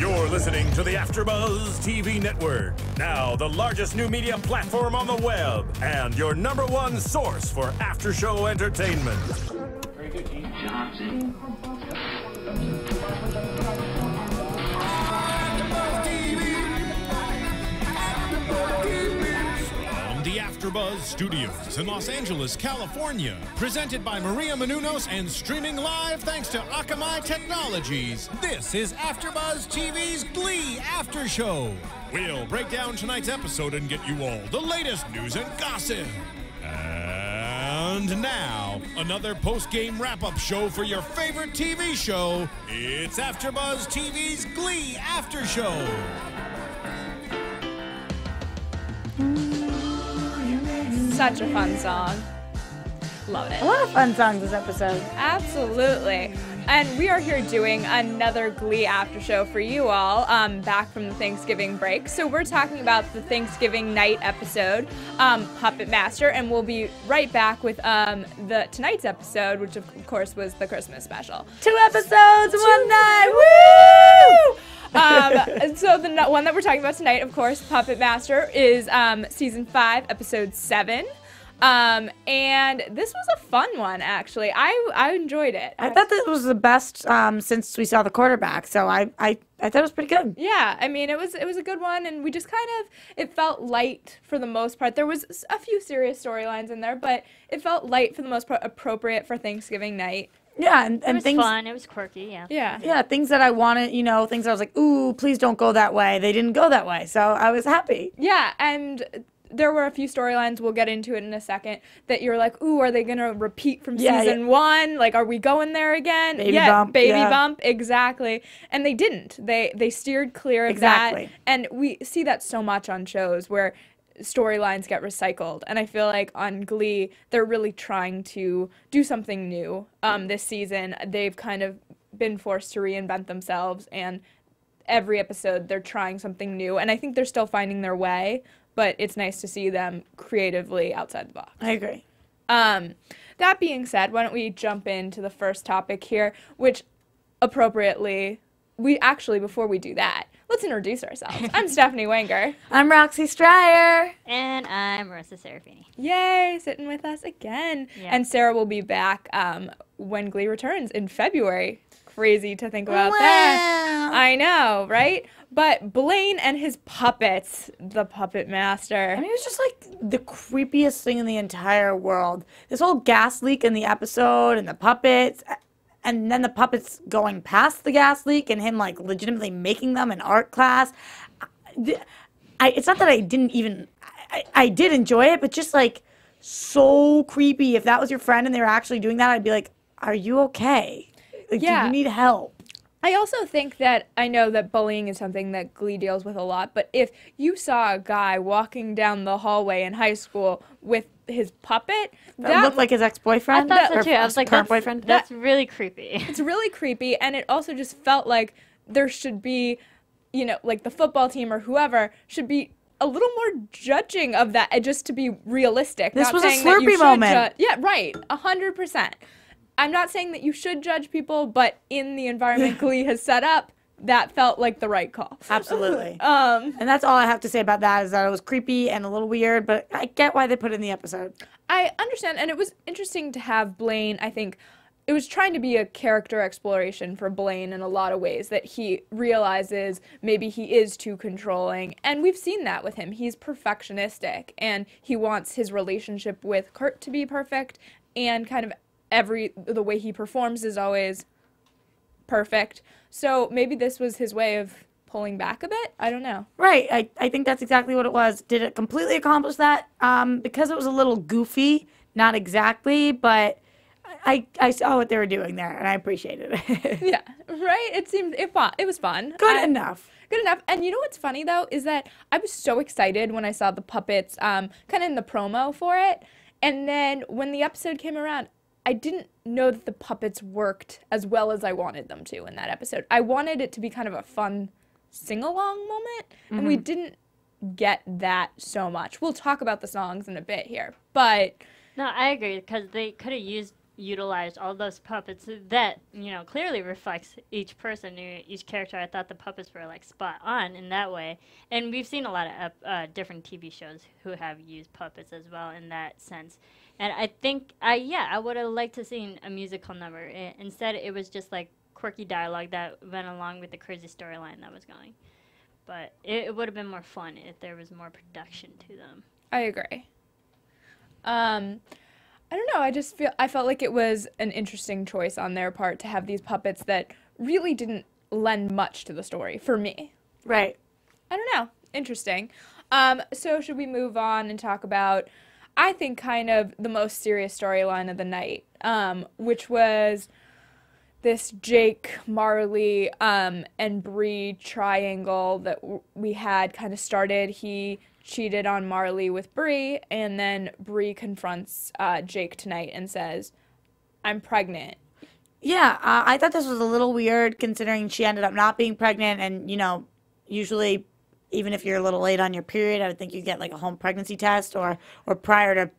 You're listening to the AFTERBUZZ TV Network, now the largest new media platform on the web, and your #1 source for after-show entertainment. Very good, Dean Johnson. From the AFTERBUZZ Studios in Los Angeles, California, presented by Maria Menounos and streaming live thanks to Akamai Technologies. This is AFTERBUZZ TV's Glee After Show. We'll break down tonight's episode and get you all the latest news and gossip. And now, another post-game wrap-up show for your favorite TV show. It's AFTERBUZZ TV's Glee After Show. Such a fun song. Love it. A lot of fun songs this episode. Absolutely. And we are here doing another Glee after show for you all, back from the Thanksgiving break. So we're talking about the Thanksgiving night episode, Puppet Master, and we'll be right back with tonight's episode, which of course was the Christmas special. 2 episodes, one night, woo! So the one that we're talking about tonight, of course, Puppet Master, is season 5, episode 7. And this was a fun one, actually. I enjoyed it. I thought this was the best since we saw the quarterback, so I thought it was pretty good. Yeah, I mean, it was a good one, and we just kind of, it felt light for the most part. There was a few serious storylines in there, but it felt light for the most part, appropriate for Thanksgiving night. Yeah, and it was things, fun. It was quirky, yeah. Yeah, things that I wanted, you know, things I was like, ooh, please don't go that way. They didn't go that way, so I was happy. Yeah, and there were a few storylines, we'll get into it in a second, that you're like, ooh, are they going to repeat from season 1? Like, are we going there again? Baby bump. Baby bump, exactly. And they didn't. They steered clear of that. And we see that so much on shows where storylines get recycled. And I feel like on Glee, they're really trying to do something new this season. They've kind of been forced to reinvent themselves, and every episode they're trying something new. And I think they're still finding their way, but it's nice to see them creatively outside the box. I agree. That being said, why don't we jump into the first topic here, which appropriately, before we do that, let's introduce ourselves. I'm Stephanie Wenger. I'm Roxy Striar. And I'm Marisa Serafini. Yay, sitting with us again. Yeah. And Sarah will be back when Glee returns in February. Crazy to think about that. I know, right? But Blaine and his puppets, the Puppet Master. I mean, it was just like the creepiest thing in the entire world. This whole gas leak in the episode and the puppets, and then the puppets going past the gas leak and him like legitimately making them in art class. It's not that I didn't even, I did enjoy it, but just like so creepy. If that was your friend and they were actually doing that, I'd be like, are you okay? Like, do you need help? I also think that, I know that bullying is something that Glee deals with a lot, but if you saw a guy walking down the hallway in high school with his puppet, that looked like his ex-boyfriend? I thought so too. I was like, current boyfriend? That's really creepy. It's really creepy, and it also just felt like there should be, you know, like the football team or whoever should be a little more judging of that, just to be realistic. This Not was a saying that you Slurpee should moment. Yeah, right, 100%. I'm not saying that you should judge people, but in the environment Glee has set up, that felt like the right call. Absolutely. And that's all I have to say about that, is that it was creepy and a little weird, but I get why they put it in the episode. I understand, and it was interesting to have Blaine. I think it was trying to be a character exploration for Blaine in a lot of ways, that he realizes maybe he is too controlling, and we've seen that with him. He's perfectionistic, and he wants his relationship with Kurt to be perfect, and kind of the way he performs is always perfect. So maybe this was his way of pulling back a bit. I don't know. Right. I think that's exactly what it was. Did it completely accomplish that? Because it was a little goofy, not exactly, but I saw what they were doing there, and I appreciated it. Yeah, right? It was fun. Good enough. Good enough. And you know what's funny, though, is that I was so excited when I saw the puppets kind of in the promo for it. And then when the episode came around, I didn't know that the puppets worked as well as I wanted them to in that episode. I wanted it to be kind of a fun sing-along moment, and we didn't get that so much. We'll talk about the songs in a bit here, but... No, I agree, because they could have used, utilized all those puppets that, you know, clearly reflects each person, each character. I thought the puppets were like spot on in that way. And we've seen a lot of different TV shows who have used puppets as well in that sense. And I think, I would have liked to seen a musical number. Instead, it was just like quirky dialogue that went along with the crazy storyline that was going. But it would have been more fun if there was more production to them. I agree. I don't know, I felt like it was an interesting choice on their part to have these puppets that really didn't lend much to the story, for me. Right. I don't know, interesting. So should we move on and talk about, I think, kind of the most serious storyline of the night, which was this Jake, Marley, and Bree triangle that we had kind of started. He cheated on Marley with Bree, and then Bree confronts Jake tonight and says, "I'm pregnant." Yeah, I thought this was a little weird considering she ended up not being pregnant, and, you know, usually even if you're a little late on your period, I would think you'd get like a home pregnancy test or prior to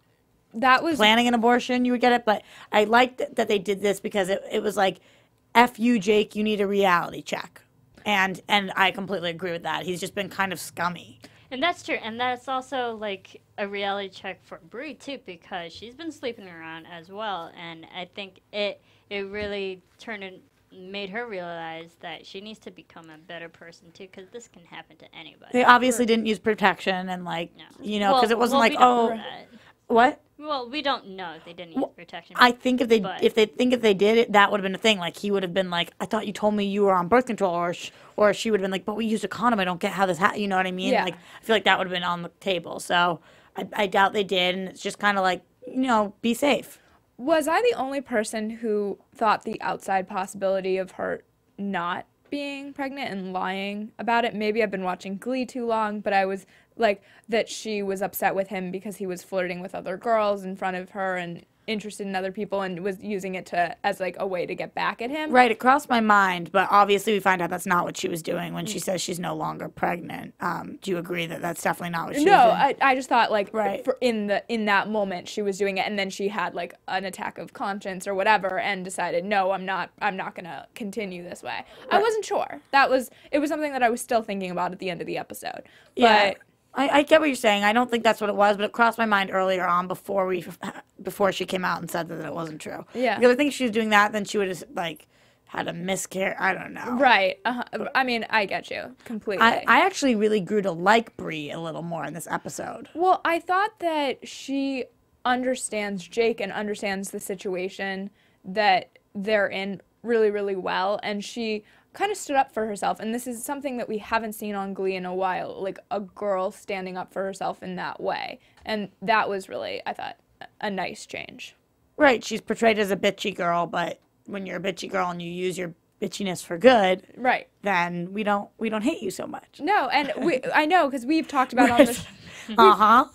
That was planning an abortion, you would get it. But I liked that they did this because it was like, F you, Jake, you need a reality check. And I completely agree with that. He's just been kind of scummy. And that's true, and that's also like a reality check for Bree too, because she's been sleeping around as well, and I think it really made her realize that she needs to become a better person too, because this can happen to anybody. They obviously didn't use protection and like, No. you know, because it wasn't like, we don't oh, know that. what? Well, we don't know if they didn't use protection. I think if they but- if they did it, that would have been a thing. Like he would have been like, I thought you told me you were on birth control, or she would have been like, but we used a condom. I don't get how this you know what I mean? Yeah. Like I feel like that would have been on the table. So I doubt they did, and it's just kind of like, you know, be safe. Was I the only person who thought the outside possibility of her not being pregnant and lying about it? Maybe I've been watching Glee too long, but I was like that she was upset with him because he was flirting with other girls in front of her and interested in other people and was using it as like a way to get back at him. Right, it crossed my mind, but obviously we find out that's not what she was doing when she says she's no longer pregnant. Do you agree that that's definitely not what she was doing? I just thought like Right. in that moment she was doing it, and then she had like an attack of conscience or whatever and decided, no, I'm not gonna continue this way. I wasn't sure. It was something that I was still thinking about at the end of the episode. Yeah. But I get what you're saying. I don't think that's what it was, but it crossed my mind earlier on before she came out and said that it wasn't true. Yeah. Because I think if she was doing that, then she would have like had a miscarriage. I don't know. right. I mean, I get you completely. I actually really grew to like Bree a little more in this episode. Well, I thought that she understands Jake and understands the situation that they're in really, really well, and she kind of stood up for herself, and this is something that we haven't seen on Glee in a while, like a girl standing up for herself in that way, and that was really, I thought, a nice change. Right. She's portrayed as a bitchy girl, but when you're a bitchy girl and you use your bitchiness for good, Right. then we don't hate you so much. No, and I know, because we've talked about on the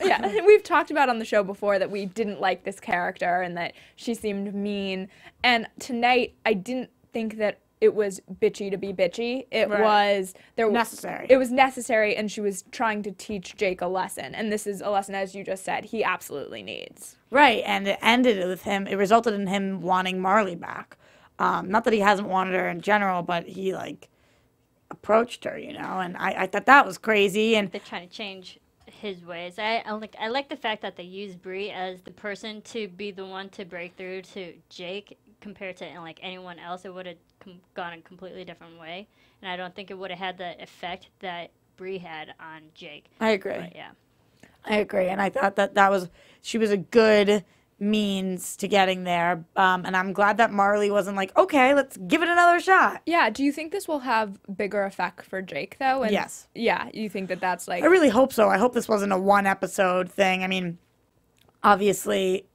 yeah, we've talked about on the show before that we didn't like this character and that she seemed mean, and tonight I didn't think that it was bitchy to be bitchy. It was necessary. It was necessary, and she was trying to teach Jake a lesson, and this is a lesson, as you just said, he absolutely needs. Right, and it ended with him. It resulted in him wanting Marley back. Not that he hasn't wanted her in general, but he like approached her, you know. And I thought that was crazy. And They're trying to change his ways. I like the fact that they used Bree as the person to be the one to break through to Jake compared to like anyone else. It would have gone a completely different way, and I don't think it would have had the effect that Bree had on Jake. I agree. But, yeah. I agree, and I thought that she was a good means to getting there. And I'm glad that Marley wasn't like, okay, let's give it another shot. Yeah, do you think this will have bigger effect for Jake, though? And Yes. Yeah, you think that that's like... I really hope so. I hope this wasn't a one episode thing. I mean, obviously,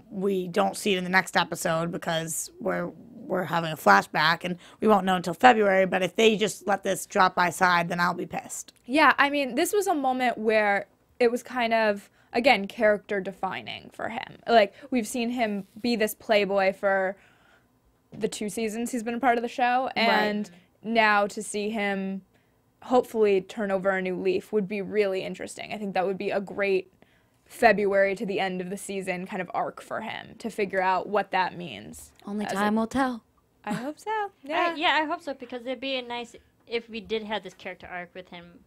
we don't see it in the next episode because we're having a flashback, and we won't know until February. But if they just let this drop by side, then I'll be pissed. Yeah, I mean, this was a moment where it was kind of, again, character defining for him. Like, we've seen him be this playboy for the 2 seasons he's been a part of the show, and now to see him hopefully turn over a new leaf would be really interesting. I think that would be a great February to the end of the season kind of arc for him to figure out what that means. Only time will tell. I hope so. Yeah. Yeah, I hope so, because it'd be a nice, if we did have this character arc with him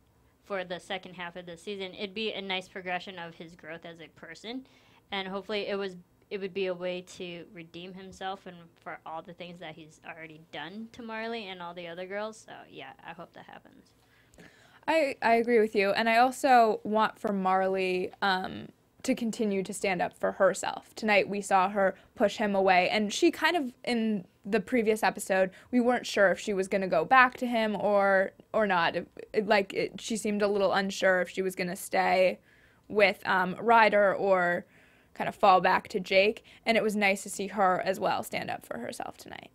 for the second half of the season, it'd be a nice progression of his growth as a person, and hopefully it would be a way to redeem himself and for all the things that he's already done to Marley and all the other girls. So yeah, I hope that happens. I agree with you, and I also want for Marley to continue to stand up for herself. Tonight we saw her push him away, and she kind of, in the previous episode, we weren't sure if she was going to go back to him or not. She seemed a little unsure if she was going to stay with Ryder or kind of fall back to Jake, and it was nice to see her as well stand up for herself tonight.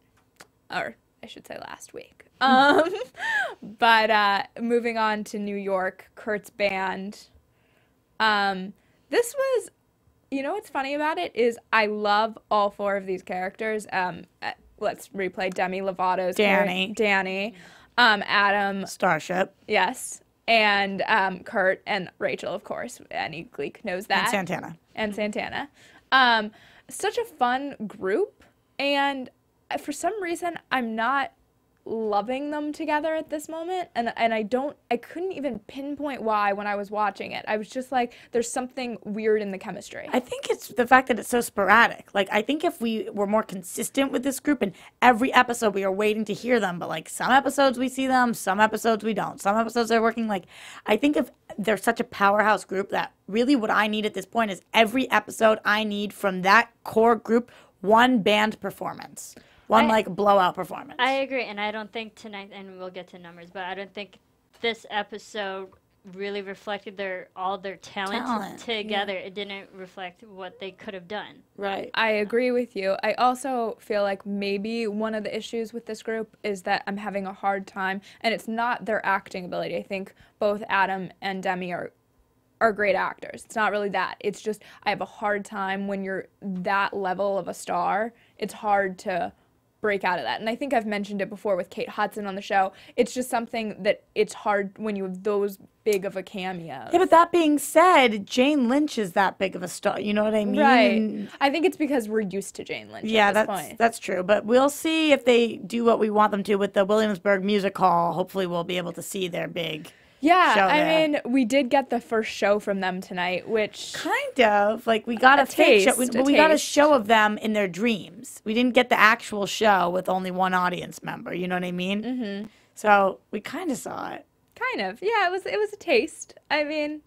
Or I should say last week. But moving on to New York, Kurt's band. This was, you know what's funny about it is I love all four of these characters. Let's replay Demi Lovato's Danny, Adam, Starship, yes, and Kurt and Rachel, of course. Any Gleek knows that. And Santana. Such a fun group, and for some reason I'm not loving them together at this moment, and I couldn't even pinpoint why when I was watching it. I was just like, there's something weird in the chemistry. I think it's the fact that it's so sporadic. Like, I think if we were more consistent with this group, and every episode we are waiting to hear them, but like some episodes we see them, some episodes we don't. Some episodes they're working, like, I think if they're such a powerhouse group that really what I need at this point is every episode I need from that core group, one band performance. Like blowout performance. I agree, and I don't think tonight, and we'll get to numbers, but I don't think this episode really reflected all their talent together. Yeah. It didn't reflect what they could have done. Right. I agree with you. I also feel like maybe one of the issues with this group is that I'm having a hard time, and it's not their acting ability. I think both Adam and Demi are great actors. It's not really that. It's just I have a hard time when you're that level of a star. It's hard to break out of that. And I think I've mentioned it before with Kate Hudson on the show. It's just something that it's hard when you have those big of a cameo. Yeah, but that being said, Jane Lynch is that big of a star. You know what I mean? Right. I think it's because we're used to Jane Lynch at this point. That's true. But we'll see if they do what we want them to with the Williamsburg Music Hall. Hopefully we'll be able to see their big show there. I mean, we did get the first show from them tonight, which kind of like we got a taste, but we got a show of them in their dreams. We didn't get the actual show with only one audience member. You know what I mean? Mm-hmm. So we kind of saw it. Kind of, yeah. It was a taste. I mean,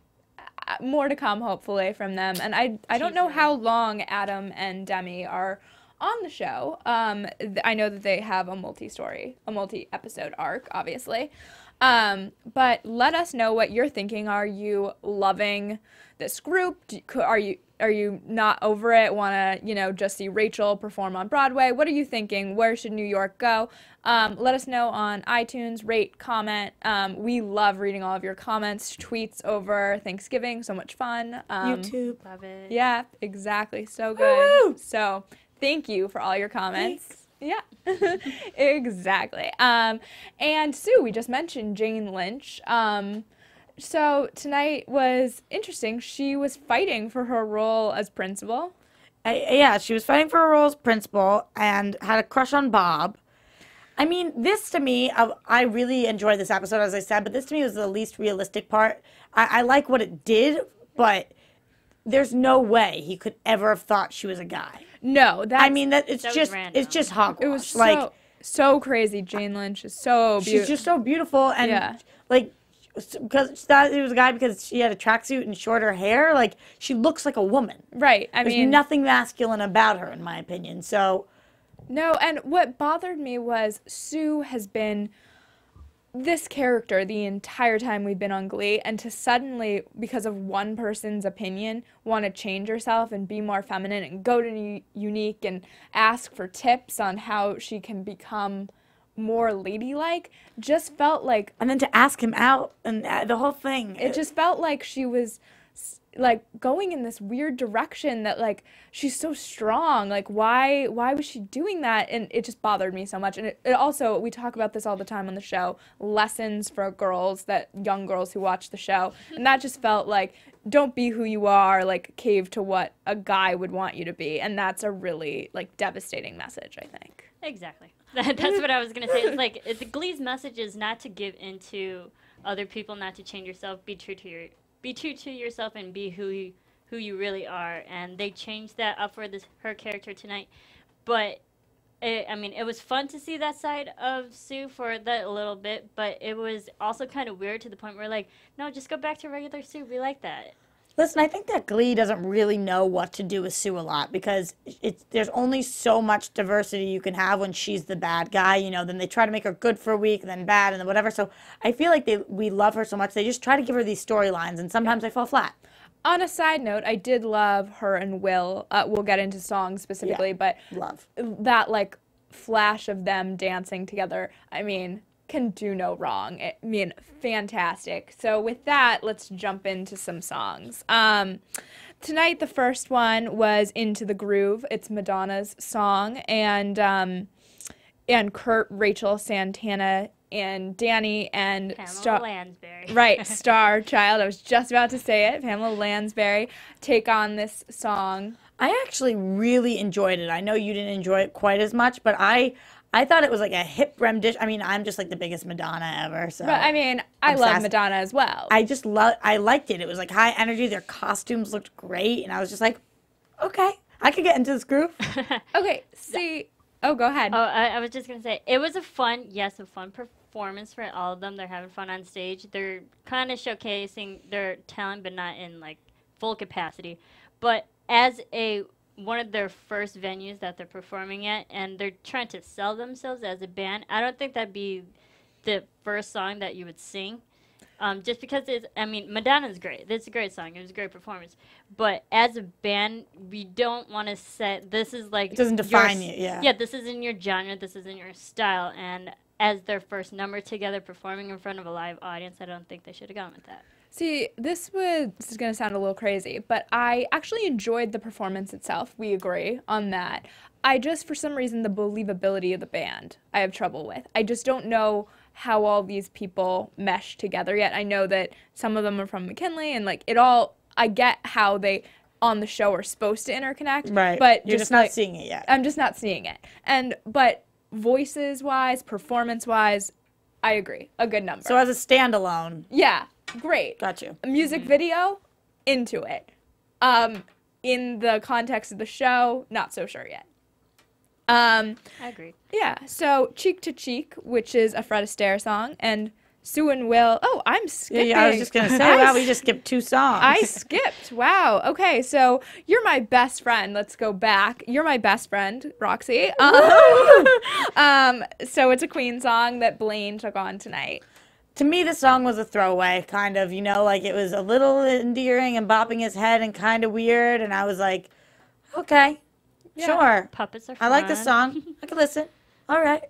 more to come hopefully from them. And I don't know how long Adam and Demi are on the show. I know that they have a multi-episode arc, obviously. But let us know what you're thinking. Are you loving this group? Are you not over it? Want to, just see Rachel perform on Broadway? What are you thinking? Where should New York go? Let us know on iTunes, rate, comment. We love reading all of your comments, tweets over Thanksgiving. So much fun. YouTube. Love it. Yeah, exactly. So good. Woo-hoo! So thank you for all your comments. Thanks. Yeah, exactly. And Sue, we just mentioned Jane Lynch. So tonight was interesting. She was fighting for her role as principal. Yeah, she was fighting for her role as principal and had a crush on Bob. I mean, this to me, I really enjoyed this episode, as I said, but this to me was the least realistic part. I like what it did, but there's no way he could ever have thought she was a guy. No, it's just hogwash. It was so crazy. Jane Lynch is so beautiful. She's just so beautiful, and because that it was a guy because she had a tracksuit and shorter hair. Like, she looks like a woman. Right. There's nothing masculine about her, in my opinion. So no, and what bothered me was Sue has been this character the entire time we've been on Glee, and to suddenly, because of one person's opinion, want to change herself and be more feminine and go to Unique and ask for tips on how she can become more ladylike, just felt like... And then to ask him out and the whole thing. It just felt like she was like going in this weird direction that like she's so strong, like why was she doing that? And it just bothered me so much. And it also, we talk about this all the time on the show, lessons for girls, that young girls who watch the show, and that just felt like, don't be who you are, like cave to what a guy would want you to be. And that's a really like devastating message, I think. Exactly. That's what I was gonna say. It's like the Glee's message is not to give into other people, not to change yourself, be true to yourself and be who you really are. And they changed that up for her character tonight. But it was fun to see that side of Sue for that a little bit, but it was also kind of weird to the point where like, no, just go back to regular Sue. We like that. Listen, I think that Glee doesn't really know what to do with Sue a lot, because there's only so much diversity you can have when she's the bad guy, you know. Then they try to make her good for a week, and then bad, and then whatever. So I feel like we love her so much, they just try to give her these storylines, and sometimes they fall flat. On a side note, I did love her and Will. We'll get into songs specifically, but love that like flash of them dancing together, I mean, can do no wrong. I mean, fantastic. So with that, let's jump into some songs. Tonight, the first one was Into the Groove. It's Madonna's song, and Kurt, Rachel, Santana, and Danny, and Pamela Lansbury. Right, Star Child. I was just about to say it. Pamela Lansbury take on this song. I actually really enjoyed it. I know you didn't enjoy it quite as much, but I thought it was like a hip rendition. I mean, I'm just like the biggest Madonna ever. So, but I mean, I love Madonna as well. I liked it. It was like high energy. Their costumes looked great, and I was just like, okay, I could get into this groove. Okay, see. Oh, go ahead. Oh, I was just gonna say it was a fun performance for all of them. They're having fun on stage. They're kind of showcasing their talent, but not in like full capacity. But as one of their first venues that they're performing at, and they're trying to sell themselves as a band, I don't think that'd be the first song that you would sing. Just because Madonna's great. It's a great song. It was a great performance. But as a band, we don't want to set, this is like... It doesn't define you, yeah. Yeah, this isn't your genre. This isn't your style. And as their first number together performing in front of a live audience, I don't think they should have gone with that. See, this is going to sound a little crazy, but I actually enjoyed the performance itself. We agree on that. I just, for some reason, the believability of the band I have trouble with. I just don't know how all these people mesh together yet. I know that some of them are from McKinley, and like I get how they on the show are supposed to interconnect. Right. But you're just not seeing it yet. I'm just not seeing it. But voices-wise, performance-wise, I agree. A good number. So as a standalone. Yeah. Great. Got you. A music video, into it. In the context of the show, not so sure yet. I agree. Yeah, so Cheek to Cheek, which is a Fred Astaire song, and Sue and Will. Oh, I'm skipping. Yeah, I was just going to say, wow, we just skipped 2 songs. I skipped. Wow. Okay, so You're My Best Friend. Let's go back. You're My Best Friend, Roxy. So it's a Queen song that Blaine took on tonight. To me, the song was a throwaway, kind of, you know, like it was a little endearing and bopping his head and kind of weird, and I was like, okay, sure. Puppets are fun. I like the song. I can listen. All right.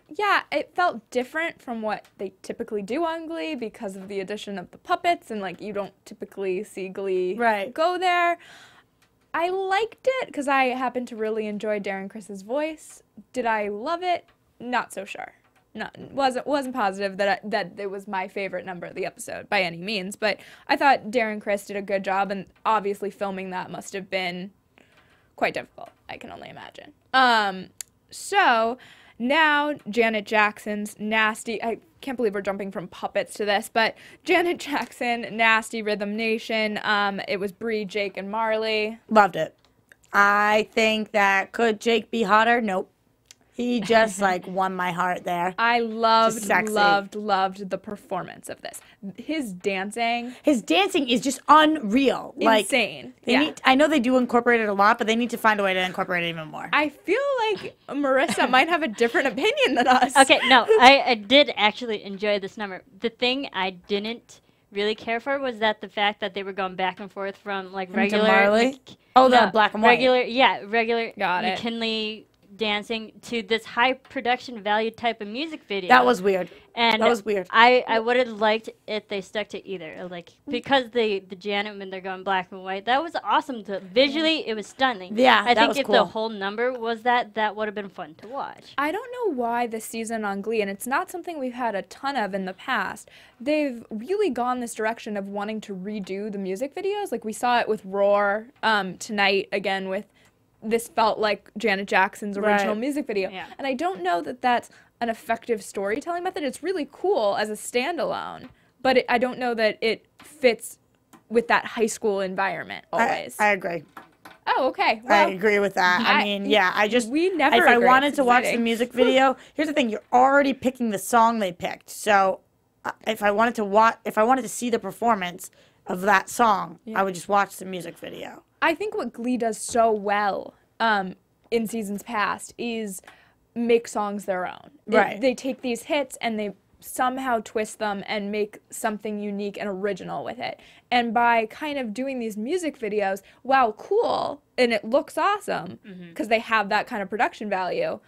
Yeah, it felt different from what they typically do on Glee because of the addition of the puppets, and like you don't typically see Glee go there. I liked it because I happen to really enjoy Darren Criss's voice. Did I love it? Not so sure. No, wasn't positive that it was my favorite number of the episode by any means, but I thought Darren Criss did a good job, and obviously filming that must have been quite difficult. I can only imagine. So now Janet Jackson's Nasty. I can't believe we're jumping from puppets to this, but Janet Jackson, Nasty Rhythm Nation. It was Bree, Jake, and Marley. Loved it. I think that could Jake be hotter? Nope. He just, like, won my heart there. I loved the performance of this. His dancing is just unreal. Insane. I know they do incorporate it a lot, but they need to find a way to incorporate it even more. I feel like Marisa might have a different opinion than us. Okay, no, I did actually enjoy this number. The thing I didn't really care for was that the fact that they were going back and forth from, like, regular... Marley? The black and white. Regular Got it. McKinley... dancing to this high production value type of music video. That was weird. And that was weird. I would have liked if they stuck to either. Like, because the Janet, when they're going black and white, that was awesome. Visually, it was stunning. Yeah, I that think was if cool. the whole number was that would have been fun to watch. I don't know why this season on Glee, and it's not something we've had a ton of in the past, they've really gone this direction of wanting to redo the music videos. Like, we saw it with Roar tonight, again, with this felt like Janet Jackson's original music video. Yeah. And I don't know that that's an effective storytelling method. It's really cool as a standalone, but I don't know that it fits with that high school environment always. I agree. Oh, okay. Well, I agree with that. I mean, yeah, we never if I agree. wanted It's to watch the exciting. music video, here's the thing: you're already picking the song they picked. So, if I wanted to see the performance of that song, I would just watch the music video. I think what Glee does so well in seasons past is make songs their own. Right. They take these hits and they somehow twist them and make something unique and original with it. And by kind of doing these music videos, wow, cool, and it looks awesome because they have that kind of production value,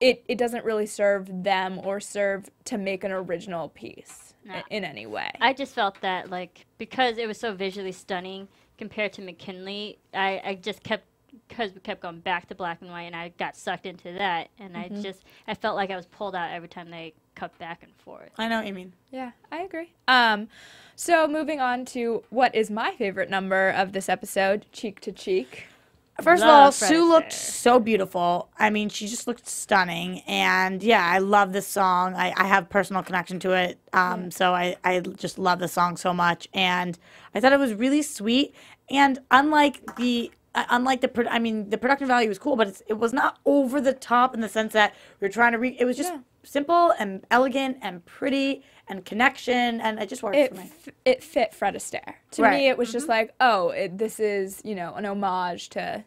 it doesn't really serve them or serve to make an original piece in any way. I just felt that, like, because it was so visually stunning compared to McKinley, I just kept, because we kept going back to black and white, and I got sucked into that, and I felt like I was pulled out every time they cut back and forth. I know what you mean. Yeah, I agree. So moving on to what is my favorite number of this episode, Cheek to Cheek. First of all, Love Fred Sue looked Astaire. so beautiful. I mean, she just looked stunning. And yeah, I love this song. I have personal connection to it. So I just love the song so much. And I thought it was really sweet. And unlike the production value was cool, but it was not over the top in the sense that we were trying to it was just simple and elegant and pretty and connection, and it just worked for me. It fit Fred Astaire. To me, it was just like, this is, an homage to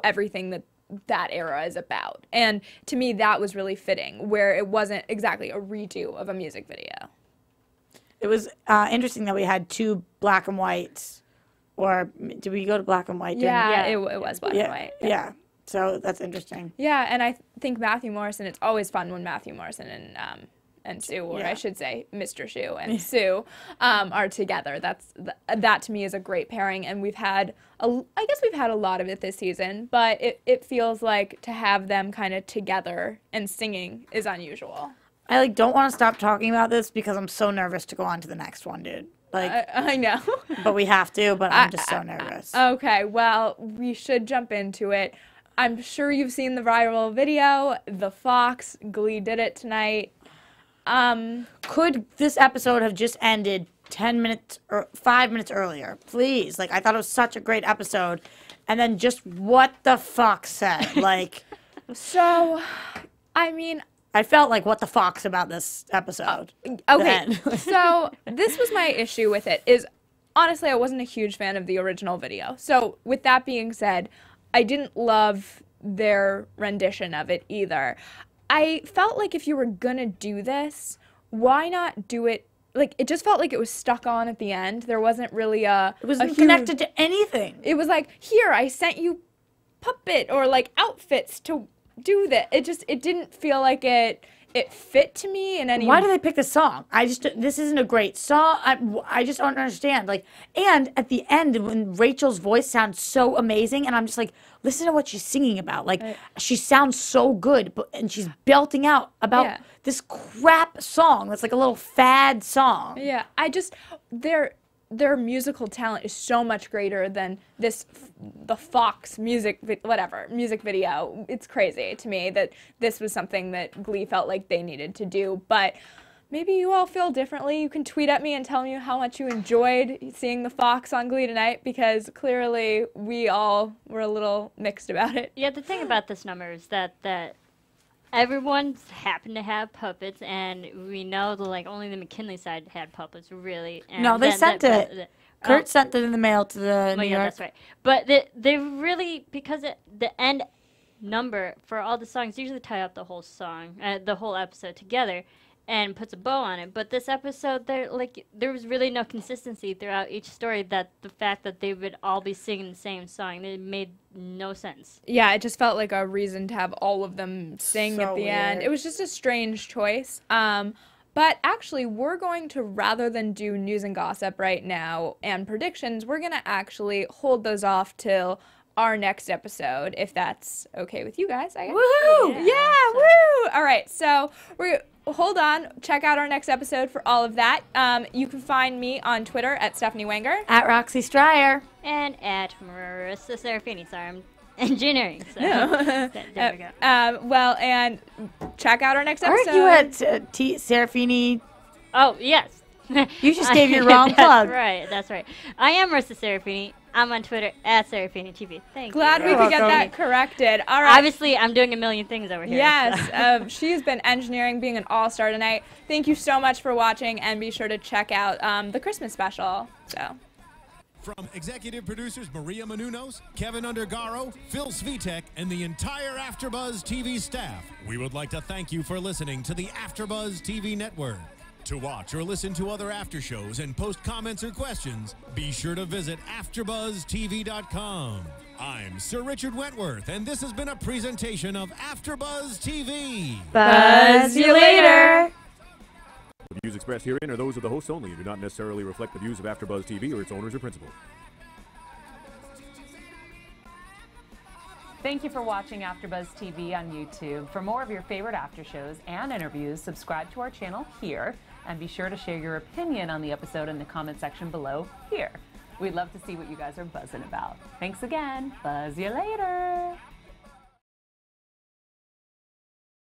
everything that era is about. And to me, that was really fitting, where it wasn't exactly a redo of a music video. It was interesting that we had two black and whites. Or did we go to black and white? Yeah, it was black and white. Yeah, so that's interesting. Yeah, and I think Matthew Morrison, it's always fun when Matthew Morrison and Sue, or I should say Mr. Sue and Sue, are together. That to me is a great pairing, and we've had a lot of it this season, but it feels like to have them kind of together and singing is unusual. I don't want to stop talking about this because I'm so nervous to go on to the next one, dude. I know. But we have to, but I'm just so nervous. Okay, well, we should jump into it. I'm sure you've seen the viral video. The Fox Glee did it tonight. Could this episode have just ended 10 minutes or 5 minutes earlier? Please. I thought it was such a great episode. And then just what the fuck said. So, I mean, I felt like what the fuck's about this episode. Okay, so this was my issue with it, is honestly I wasn't a huge fan of the original video. So with that being said, I didn't love their rendition of it either. I felt like if you were gonna do this, why not do it, it just felt like it was stuck on at the end. There wasn't really it wasn't connected to anything. It was like, here, I sent you puppet or outfits to do that. It didn't feel like it fit to me in any. Why do they pick this song? This isn't a great song. I just don't understand. And at the end when Rachel's voice sounds so amazing, and I'm just like, listen to what she's singing about. She sounds so good, and she's belting out about this crap song that's like a little fad song. Yeah, their musical talent is so much greater than the Fox music video. It's crazy to me that this was something that Glee felt like they needed to do, but maybe you all feel differently. You can tweet at me and tell me how much you enjoyed seeing the Fox on Glee tonight, because clearly we all were a little mixed about it. Yeah, the thing about this number is that everyone's happened to have puppets, and we know only the McKinley side had puppets, really. And no, they sent it. Kurt sent it in the mail to the New York. That's right. But they really, because the end number for all the songs usually tie up the whole song, the whole episode together, and puts a bow on it. But this episode, there was really no consistency throughout each story. That the fact that they would all be singing the same song, it made no sense. Yeah, it just felt like a reason to have all of them sing at the end. It was just a strange choice. But actually, we're going to, rather than do news and gossip right now and predictions, we're going to actually hold those off till our next episode, if that's okay with you guys. I guess. Woohoo! Yeah, woo! All right, so hold on. Check out our next episode for all of that. You can find me on Twitter at Stephanie Wenger. At Roxy Striar. And at Marisa Serafini. Sorry, I'm engineering. So there we go. Well, and check out our next episode. Aren't you at Serafini? Oh, yes. You just gave your wrong plug. That's right. I am Marisa Serafini. I'm on Twitter at Serafini TV. Thank you. Glad we could get that corrected. All right. Obviously, I'm doing a million things over here. Yes. So. She's been engineering, being an all-star tonight. Thank you so much for watching, and be sure to check out the Christmas special. So. From executive producers Maria Menounos, Kevin Undergaro, Phil Svitek, and the entire AfterBuzz TV staff, we would like to thank you for listening to the AfterBuzz TV network. To watch or listen to other after shows and post comments or questions, be sure to visit AfterBuzzTV.com. I'm Sir Richard Wentworth, and this has been a presentation of AfterBuzz TV. Buzz you later. The views expressed herein are those of the hosts only and do not necessarily reflect the views of AfterBuzz TV or its owners or principals. Thank you for watching AfterBuzz TV on YouTube. For more of your favorite after shows and interviews, subscribe to our channel here, and be sure to share your opinion on the episode in the comment section below here. We'd love to see what you guys are buzzing about. Thanks again. Buzz you later.